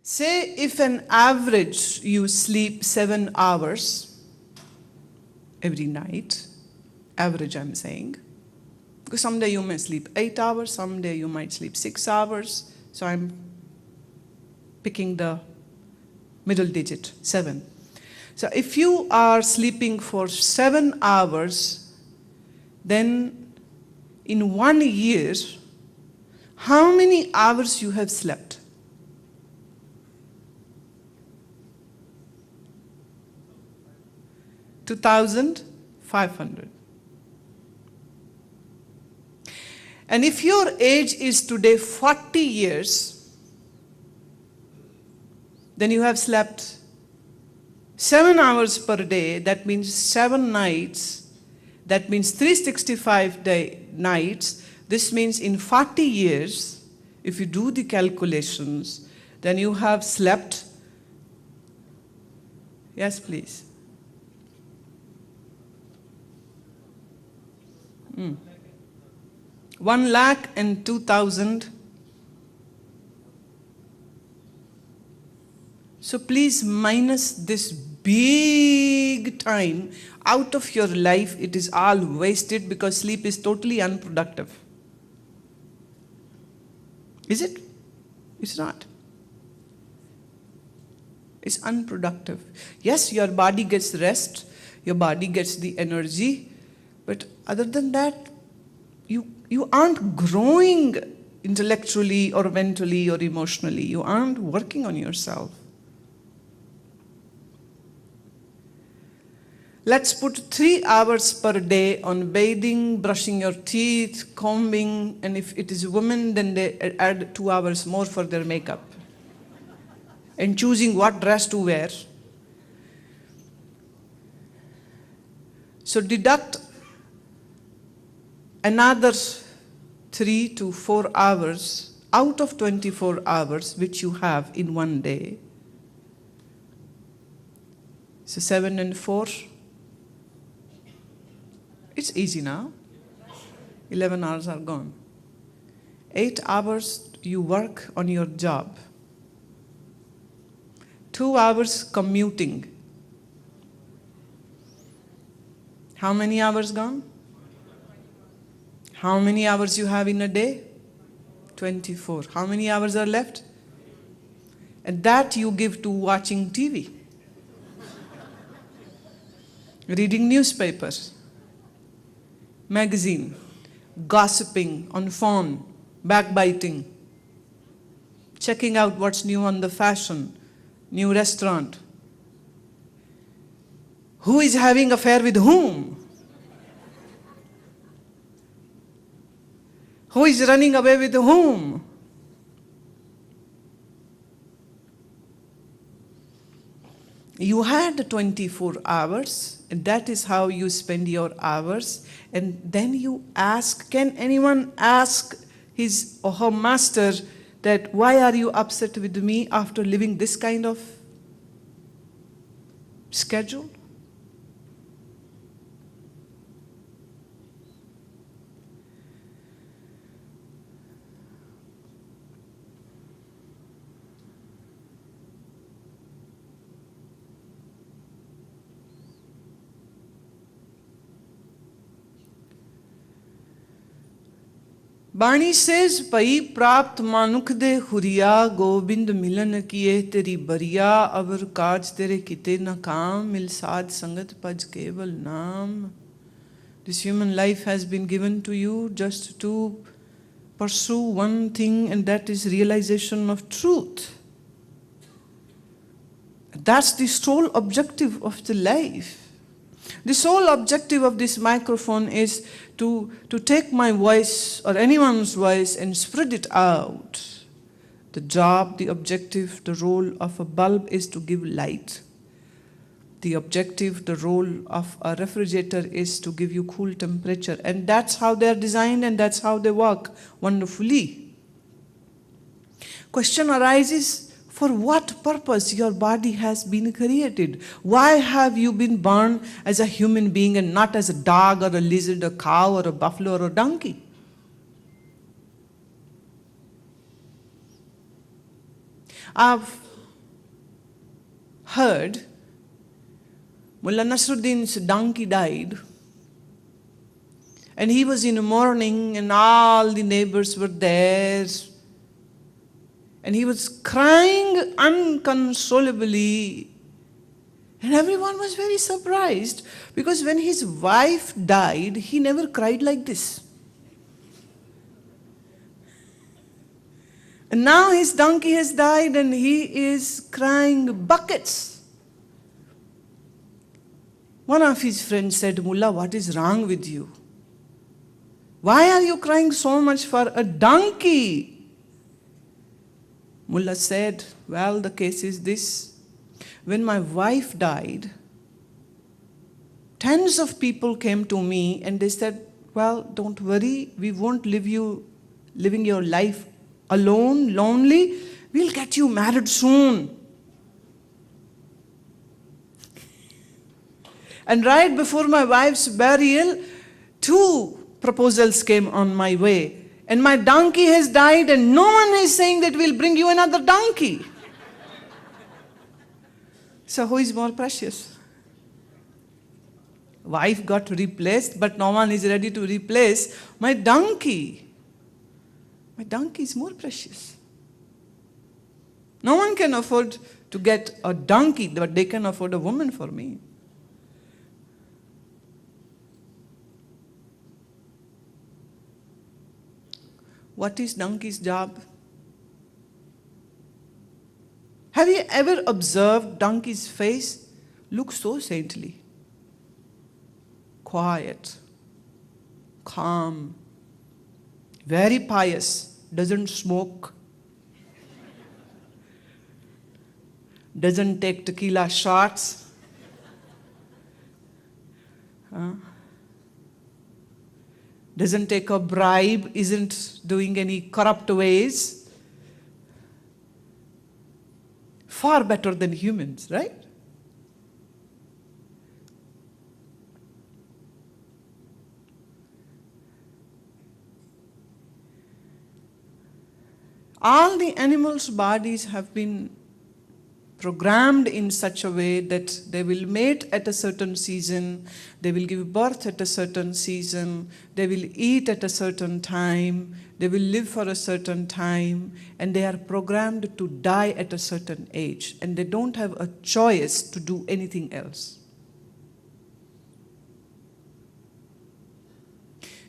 Say if an average you sleep 7 hours every night, average I'm saying, because someday you may sleep 8 hours, someday you might sleep 6 hours, so I'm picking the middle digit, 7. So if you are sleeping for 7 hours, then in 1 year, how many hours you have slept? 2,500. And if your age is today 40 years, then you have slept 7 hours per day, that means 7 nights, that means 365 nights. This means in 40 years, if you do the calculations, then you have slept, yes please. 1,02,000. So please minus this big time out of your life. It is all wasted because sleep is totally unproductive. Is it? It's not. It's unproductive. Yes, your body gets rest, your body gets the energy, but other than that, you aren't growing intellectually or mentally or emotionally. You aren't working on yourself. Let's put 3 hours per day on bathing, brushing your teeth, combing, and if it is a woman, then they add 2 hours more for their makeup. And choosing what dress to wear. So deduct another 3 to 4 hours out of 24 hours which you have in one day. So 7 and 4. It's easy now. 11 hours are gone. 8 hours you work on your job. 2 hours commuting. How many hours gone? How many hours you have in a day? 24. How many hours are left? And that you give to watching TV, reading newspapers, magazine, gossiping on phone, backbiting, checking out what's new on the fashion, new restaurant. Who is having affair with whom? Who is running away with whom? You had 24 hours, and that is how you spend your hours. And then you ask, can anyone ask his or her master that, why are you upset with me after living this kind of schedule? बाणी says, पई प्राप्त मानुख दे हुरिया गोविंद मिलन किए तेरी बरिया अवर काज तेरे किते न काम मिल साध संगत पज केवल नाम. This human life has been given to you just to pursue one thing, and that is realization of truth. That's the sole objective of the life. The sole objective of this microphone is to take my voice or anyone's voice and spread it out. The job, the objective, the role of a bulb is to give light. The objective, the role of a refrigerator is to give you cool temperature. And that's how they're designed and that's how they work wonderfully. Question arises, for what purpose your body has been created? Why have you been born as a human being and not as a dog or a lizard, a cow or a buffalo or a donkey? I've heard Mullah Nasruddin's donkey died, and he was in mourning, and all the neighbors were there, and he was crying unconsolably, and everyone was very surprised, because when his wife died, he never cried like this. And now his donkey has died, and he is crying buckets. One of his friends said, Mullah, what is wrong with you? Why are you crying so much for a donkey? Mullah said, well, the case is this. When my wife died, tens of people came to me and they said, well, don't worry, we won't leave you living your life alone, lonely. We'll get you married soon. And right before my wife's burial, 2 proposals came on my way. And my donkey has died, and no one is saying that we'll bring you another donkey. So who is more precious? Wife got replaced, but no one is ready to replace my donkey. My donkey is more precious. No one can afford to get a donkey, but they can afford a woman for me. What is donkey's job? Have you ever observed donkey's face? Looks so saintly, quiet, calm, very pious, doesn't smoke, doesn't take tequila shots. Doesn't take a bribe, isn't doing any corrupt ways. Far better than humans, right? All the animals' bodies have been programmed in such a way that they will mate at a certain season, they will give birth at a certain season, they will eat at a certain time, they will live for a certain time, and they are programmed to die at a certain age, and they don't have a choice to do anything else.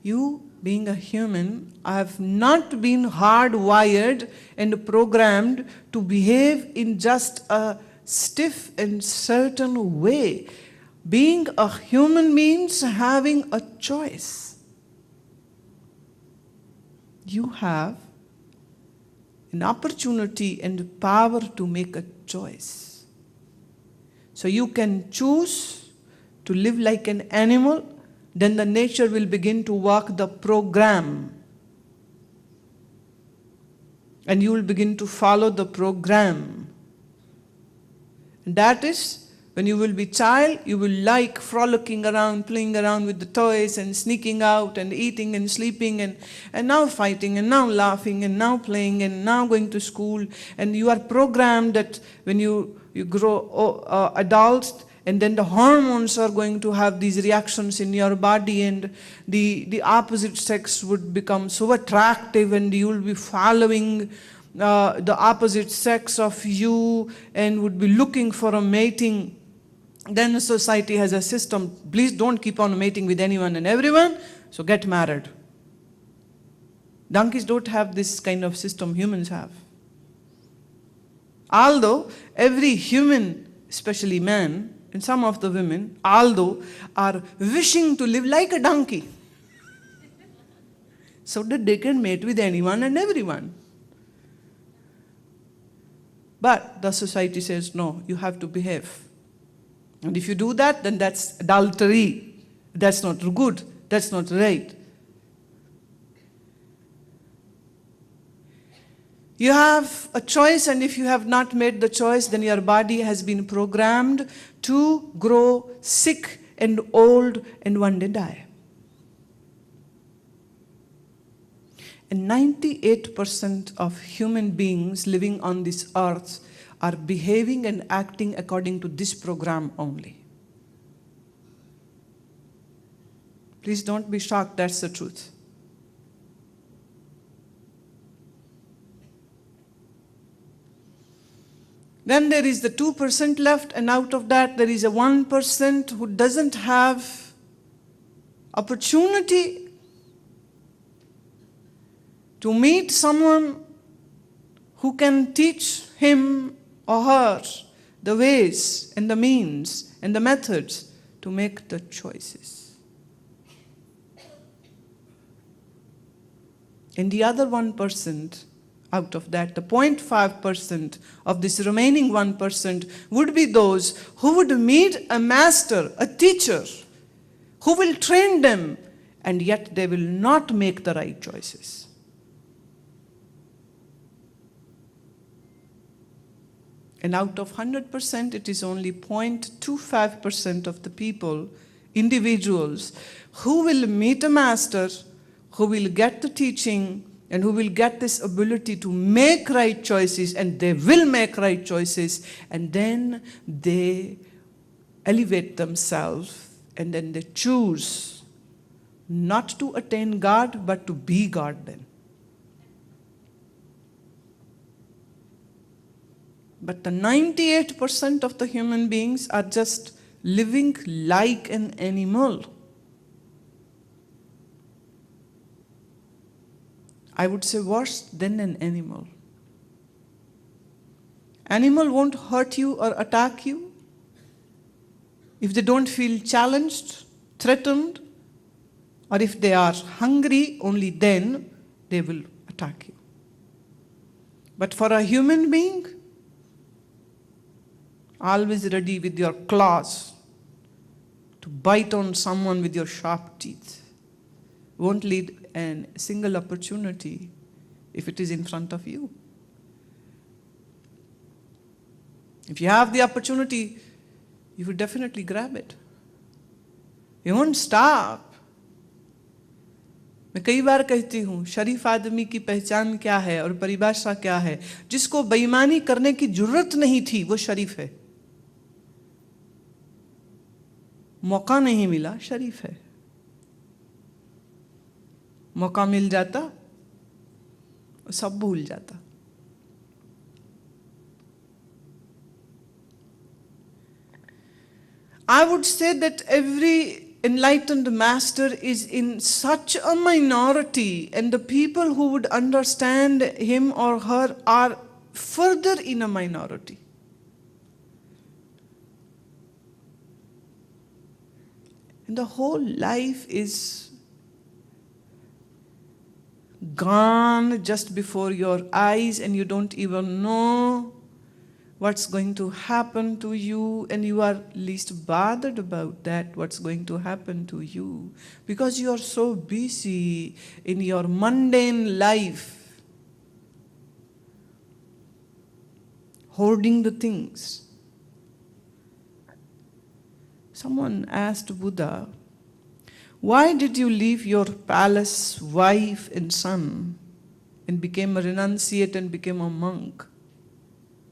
You, being a human, have not been hardwired and programmed to behave in just a stiff and certain way. Being a human means having a choice. You have an opportunity and power to make a choice. So you can choose to live like an animal, then the nature will begin to work the program. And you will begin to follow the program. And that is, when you will be child, you will like frolicking around, playing around with the toys and sneaking out and eating and sleeping and now fighting and now laughing and now playing and now going to school. And you are programmed that when you grow adults, and then the hormones are going to have these reactions in your body, and the opposite sex would become so attractive, and you will be following the opposite sex of you and would be looking for a mating. Then the society has a system, please don't keep on mating with anyone and everyone, so get married. Donkeys don't have this kind of system humans have. Although every human, especially man, and some of the women, although, are wishing to live like a donkey, so that they can mate with anyone and everyone. But the society says, no, you have to behave. And if you do that, then that's adultery. That's not good. That's not right. You have a choice, and if you have not made the choice, then your body has been programmed to grow sick and old and one day die. And 98% of human beings living on this earth are behaving and acting according to this program only. Please don't be shocked, that's the truth. Then there is the 2% left, and out of that there is a 1% who doesn't have opportunity to meet someone who can teach him or her the ways and the means and the methods to make the choices. And the other 1% out of that, the 0.5% of this remaining 1% would be those who would meet a master, a teacher, who will train them, and yet they will not make the right choices. And out of 100%, it is only 0.25% of the people, individuals, who will meet a master, who will get the teaching, and who will get this ability to make right choices, and they will make right choices, and then they elevate themselves, and then they choose not to attain God, but to be God then. But the 98% of the human beings are just living like an animal. I would say worse than an animal. Animal won't hurt you or attack you if they don't feel challenged, threatened, or if they are hungry, only then they will attack you. But for a human being, always ready with your claws to bite on someone with your sharp teeth, won't lead a single opportunity if it is in front of you. If you have the opportunity, you will definitely grab it. You won't stop. मैं कई बार कहती हूँ, शरीफ आदमी की पहचान क्या है और परिभाषा क्या है? जिसको बेईमानी करने की जरूरत नहीं थी, वो शरीफ है। मौका नहीं मिला, शरीफ है। मौका मिल जाता, सब भूल जाता। I would say that every enlightened master is in such a minority, and the people who would understand him or her are further in a minority. And the whole life is gone just before your eyes, and you don't even know what's going to happen to you, and you are least bothered about that, what's going to happen to you, because you are so busy in your mundane life, hoarding the things. Someone asked Buddha, why did you leave your palace, wife and son and became a renunciate and became a monk?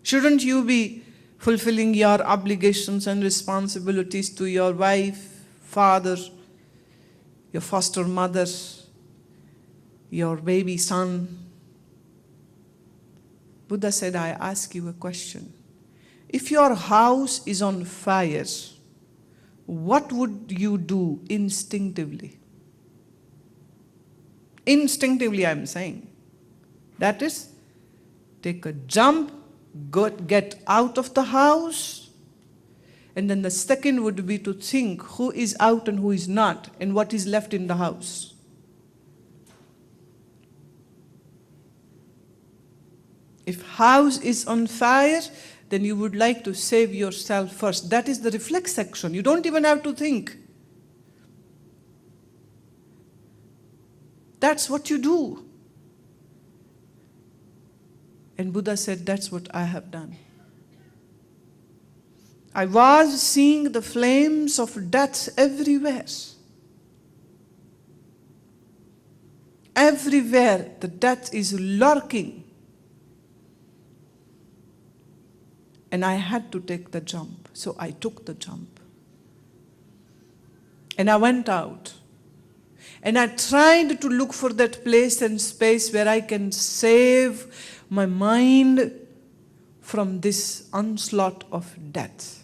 Shouldn't you be fulfilling your obligations and responsibilities to your wife, father, your foster mother, your baby son? Buddha said, I ask you a question. If your house is on fire, what would you do instinctively? Instinctively, I'm saying. That is, take a jump, get out of the house, and then the second would be to think who is out and who is not, and what is left in the house. If house is on fire, then you would like to save yourself first. That is the reflex action. You don't even have to think. That's what you do. And Buddha said, that's what I have done. I was seeing the flames of death everywhere. Everywhere the death is lurking. And I had to take the jump. So I took the jump. And I went out. And I tried to look for that place and space where I can save my mind from this onslaught of death.